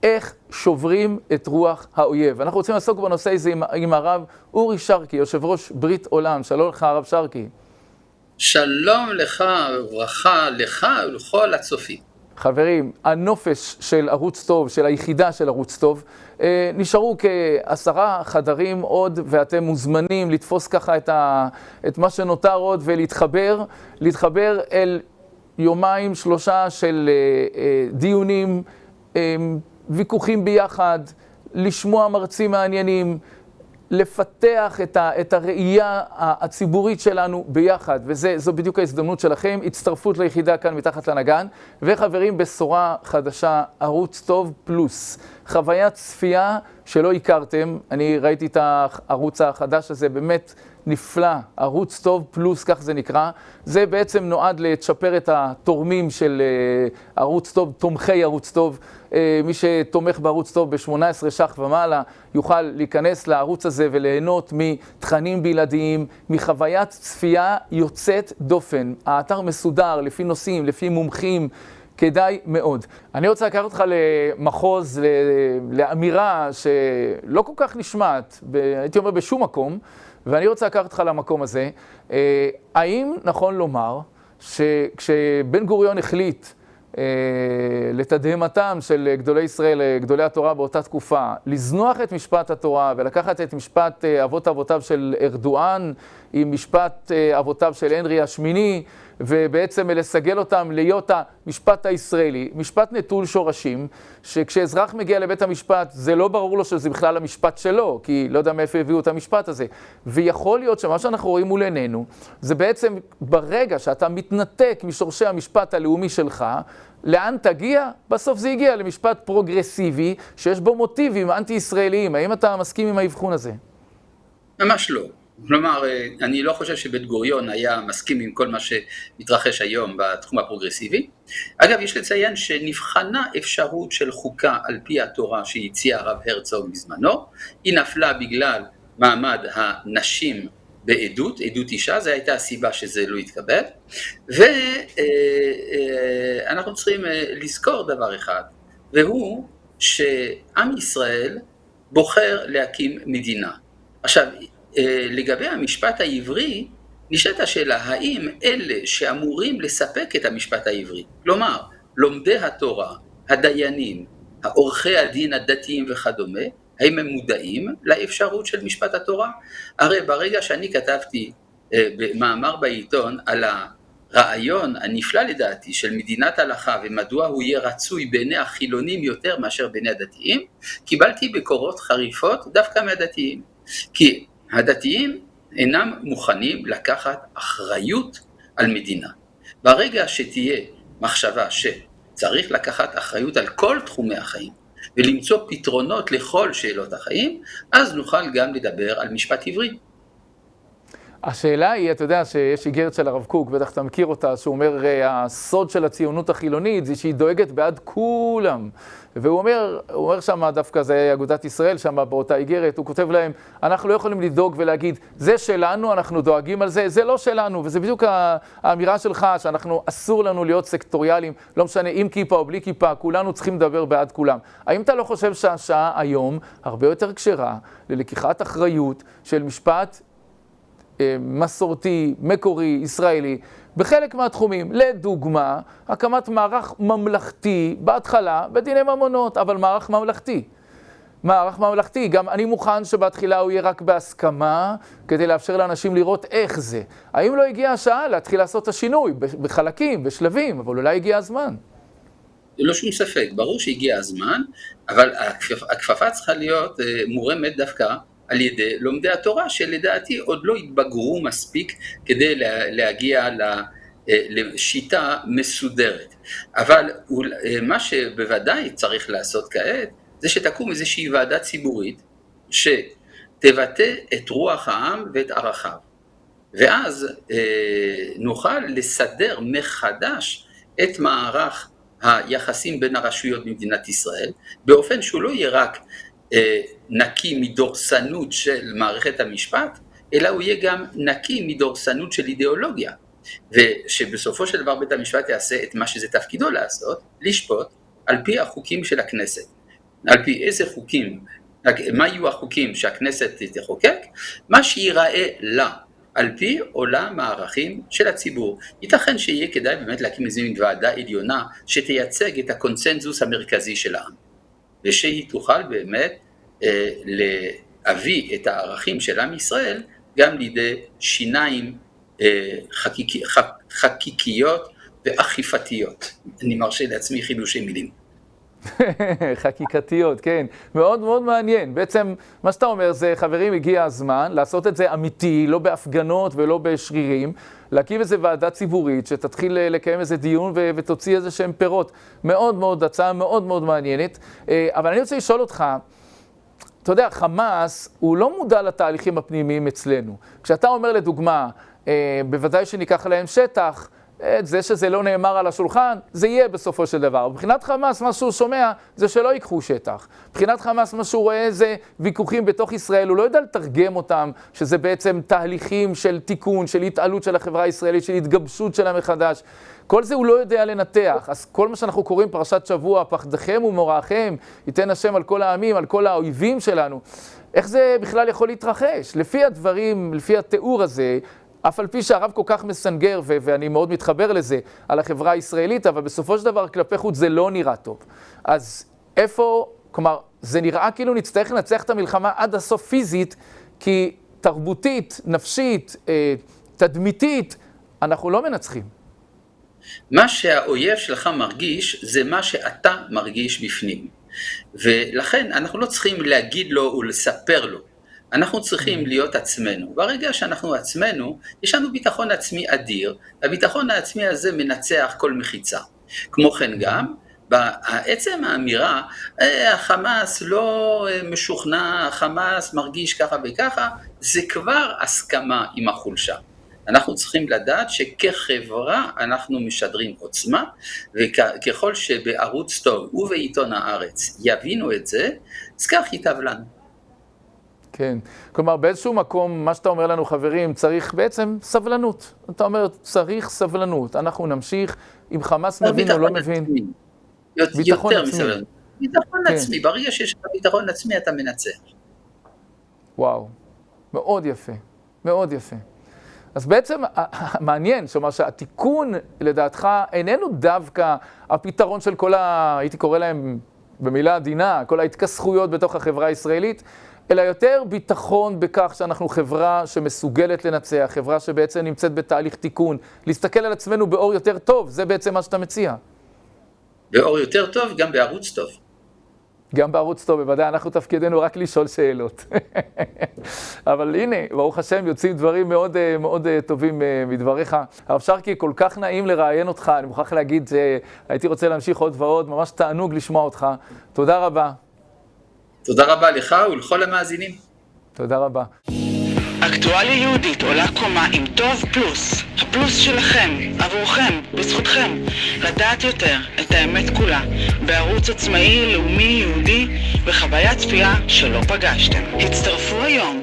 איך שוברים את רוח האויב. אנחנו רוצים לעסוק בנושא הזה עם הרב אורי שרקי, יושב ראש ברית עולם. שלום לך הרב שרקי. שלום לך וברכה לך ולכל הצופים. חברים, הנופש של ערוץ טוב, של היחידה של ערוץ טוב, נשארו כ10 חדרים עוד, ואתם מוזמנים לתפוס ככה את מה שנותר עוד ולהתחבר אל 2-3 של דיונים, ויכוחים ביחד, לשמוע מרצים מעניינים, לפתח את הראייה הציבורית שלנו ביחד, וזו בדיוק ההזדמנות שלכם. הצטרפות ליחידה כאן מתחת לנגן, וחברים, בשורה חדשה, ערוץ טוב פלוס, חוויית צפייה שלא הכרתם. אני ראיתי את הערוץ החדש הזה, באמת נפלא, ערוץ טוב פלוס, כך זה נקרא. זה בעצם נועד לצ'פר את התורמים של ערוץ טוב, תומכי ערוץ טוב. מי שתומך בערוץ טוב ב-18 ש"ח ומעלה יוכל להיכנס לערוץ הזה וליהנות מתכנים בלעדיים, מחוויית צפייה יוצאת דופן. האתר מסודר לפי נושאים, לפי מומחים, כדאי מאוד. אני רוצה לקחת אותך למחוז, לאמירה שלא כל כך נשמעת, הייתי אומר בשום מקום, ואני רוצה לקחת אותך למקום הזה. האם נכון לומר שכשבן גוריון החליט לתדהמתם של גדולי ישראל, גדולי התורה באותה תקופה, לזנוח את משפט התורה ולקחת את משפט אבות אבותיו של ארדואן עם משפט אבותיו של הנרי השמיני, ובעצם לסגל אותם להיות המשפט הישראלי, משפט נטול שורשים, שכשאזרח מגיע לבית המשפט זה לא ברור לו שזה בכלל המשפט שלו, כי לא יודע מאיפה הביאו את המשפט הזה. ויכול להיות שמה שאנחנו רואים מול עינינו, זה בעצם ברגע שאתה מתנתק משורשי המשפט הלאומי שלך, לאן תגיע? בסוף זה הגיע למשפט פרוגרסיבי, שיש בו מוטיבים אנטי-ישראליים. האם אתה מסכים עם האבחון הזה? ממש לא. כלומר, אני לא חושב שבן גוריון היה מסכים עם כל מה שמתרחש היום בתחום הפרוגרסיבי. אגב, יש לציין שנבחנה אפשרות של חוקה על פי התורה שהציע הרב הרצוג בזמנו. היא נפלה בגלל מעמד הנשים בעדות, עדות אישה, זו הייתה הסיבה שזה לא התקבל. ואנחנו צריכים לזכור דבר אחד, והוא שעם ישראל בוחר להקים מדינה. עכשיו, לגבי המשפט העברי, נשאלת השאלה, האם אלה שאמורים לספק את המשפט העברי, כלומר, לומדי התורה, הדיינים, עורכי הדין הדתיים וכדומה, האם הם מודעים לאפשרות של משפט התורה? הרי ברגע שאני כתבתי במאמר בעיתון על הרעיון הנפלא לדעתי של מדינת הלכה ומדוע הוא יהיה רצוי בעיני החילונים יותר מאשר בעיני הדתיים, קיבלתי ביקורות חריפות דווקא מהדתיים. כי הדתיים אינם מוכנים לקחת אחריות על מדינה. ברגע שתהיה מחשבה שצריך לקחת אחריות על כל תחומי החיים ולמצוא פתרונות לכל שאלות החיים, אז נוכל גם לדבר על משפט עברי. השאלה היא, אתה יודע שיש איגרת של הרב קוק, בטח אתה מכיר אותה, שהוא אומר, הסוד של הציונות החילונית זה שהיא דואגת בעד כולם. והוא אומר שם, דווקא זה אגודת ישראל, שם באותה איגרת, הוא כותב להם, אנחנו לא יכולים לדאוג ולהגיד, זה שלנו, אנחנו דואגים על זה, זה לא שלנו. וזה בדיוק האמירה שלך, שאנחנו אסור לנו להיות סקטוריאליים, לא משנה עם כיפה או בלי כיפה, כולנו צריכים לדבר בעד כולם. האם אתה לא חושב שהשעה היום הרבה יותר כשרה ללקיחת אחריות של משפט מסורתי, מקורי, ישראלי, בחלק מהתחומים? לדוגמה, הקמת מערך ממלכתי, בהתחלה, בדיני ממונות, אבל מערך ממלכתי. מערך ממלכתי, גם אני מוכן שבהתחילה הוא יהיה רק בהסכמה, כדי לאפשר לאנשים לראות איך זה. האם לא הגיע השעה להתחיל לעשות את השינוי, בחלקים, בשלבים, אבל אולי הגיע הזמן? לא שום ספק, ברור שהגיע הזמן, אבל הכפפה צריכה להיות מורמת דווקא על ידי לומדי התורה, שלדעתי עוד לא התבגרו מספיק כדי להגיע לשיטה מסודרת. אבל מה שבוודאי צריך לעשות כעת, זה שתקום איזושהי ועדה ציבורית שתבטא את רוח העם ואת ערכיו. ואז נוכל לסדר מחדש את מערך היחסים בין הרשויות במדינת ישראל, באופן שהוא לא יהיה רק נקי מדורסנות של מערכת המשפט, אלא הוא יהיה גם נקי מדורסנות של אידיאולוגיה, ושבסופו של דבר בית המשפט יעשה את מה שזה תפקידו לעשות, לשפוט על פי החוקים של הכנסת. על פי איזה חוקים, מה יהיו החוקים שהכנסת תחוקק, מה שיראה לה, על פי עולם הערכים של הציבור. ייתכן שיהיה כדאי באמת להקים איזו ועדה עליונה שתייצג את הקונצנזוס המרכזי של העם, ושהיא תוכל באמת להביא את הערכים של עם ישראל גם לידי שיניים חקיקיות ואכיפתיות. אני מרשה לעצמי חידושי מילים. חקיקתיות, כן. מאוד מאוד מעניין. בעצם, מה שאתה אומר זה, חברים, הגיע הזמן לעשות את זה אמיתי, לא בהפגנות ולא בשרירים, להקים איזו ועדה ציבורית שתתחיל לקיים איזה דיון ותוציא איזה שהם פירות. מאוד מאוד, הצעה מאוד מאוד מעניינת. אבל אני רוצה לשאול אותך, אתה יודע, חמאס הוא לא מודע לתהליכים הפנימיים אצלנו. כשאתה אומר לדוגמה, בוודאי שניקח להם שטח, את זה שזה לא נאמר על השולחן, זה יהיה בסופו של דבר. מבחינת חמאס, מה שהוא שומע זה שלא ייקחו שטח. מבחינת חמאס, מה שהוא רואה זה ויכוחים בתוך ישראל, הוא לא יודע לתרגם אותם, שזה בעצם תהליכים של תיקון, של התעלות של החברה הישראלית, של התגבשות שלה מחדש. כל זה הוא לא יודע לנתח. אז כל מה שאנחנו קוראים פרשת שבוע, פחדכם ומוראכם, ייתן השם על כל העמים, על כל האויבים שלנו. איך זה בכלל יכול להתרחש? לפי הדברים, לפי התיאור הזה, אף על פי שהרב כל כך מסנגר, ואני מאוד מתחבר לזה, על החברה הישראלית, אבל בסופו של דבר כלפי חוץ זה לא נראה טוב. אז איפה, כלומר, זה נראה כאילו נצטרך לנצח את המלחמה עד הסוף פיזית, כי תרבותית, נפשית, תדמיתית, אנחנו לא מנצחים. מה שהאויב שלך מרגיש, זה מה שאתה מרגיש בפנים. ולכן אנחנו לא צריכים להגיד לו ולספר לו. אנחנו צריכים להיות עצמנו. ברגע שאנחנו עצמנו, יש לנו ביטחון עצמי אדיר, והביטחון העצמי הזה מנצח כל מחיצה. כמו כן גם, בעצם האמירה, החמאס לא משוכנע, החמאס מרגיש ככה וככה, זה כבר הסכמה עם החולשה. אנחנו צריכים לדעת שכחברה אנחנו משדרים עוצמה, וככל שבערוץ טוב ובעיתון הארץ יבינו את זה, אז כך ייטב לנו. כן, כלומר באיזשהו מקום, מה שאתה אומר לנו חברים, צריך בעצם סבלנות. אתה אומר, צריך סבלנות. אנחנו נמשיך, אם חמאס מבין או לא מבין. ביטחון עצמי. ביטחון עצמי, ברגע שיש לך ביטחון עצמי אתה מנצח. וואו, מאוד יפה, מאוד יפה. אז בעצם מעניין, שאומר שהתיקון לדעתך איננו דווקא הפתרון של כל הייתי קורא להם במילה עדינה, כל ההתכסחויות בתוך החברה הישראלית, אלא יותר ביטחון בכך שאנחנו חברה שמסוגלת לנצח, חברה שבעצם נמצאת בתהליך תיקון, להסתכל על עצמנו באור יותר טוב, זה בעצם מה שאתה מציע. באור יותר טוב, גם בערוץ טוב. גם בערוץ טוב, בוודאי, אנחנו תפקידנו רק לשאול שאלות. אבל הנה, ברוך השם, יוצאים דברים מאוד מאוד טובים מדבריך. הרב שרקי, כל כך נעים לראיין אותך, אני מוכרח להגיד שהייתי רוצה להמשיך עוד ועוד, ממש תענוג לשמוע אותך. תודה רבה. תודה רבה לך ולכל המאזינים. תודה רבה. אקטואליה יהודית עולה קומה עם טוב פלוס. הפלוס שלכם, עבורכם, בזכותכם. לדעת יותר את האמת כולה. בערוץ עצמאי, לאומי, יהודי, בחוויית צפייה שלא פגשתם. הצטרפו היום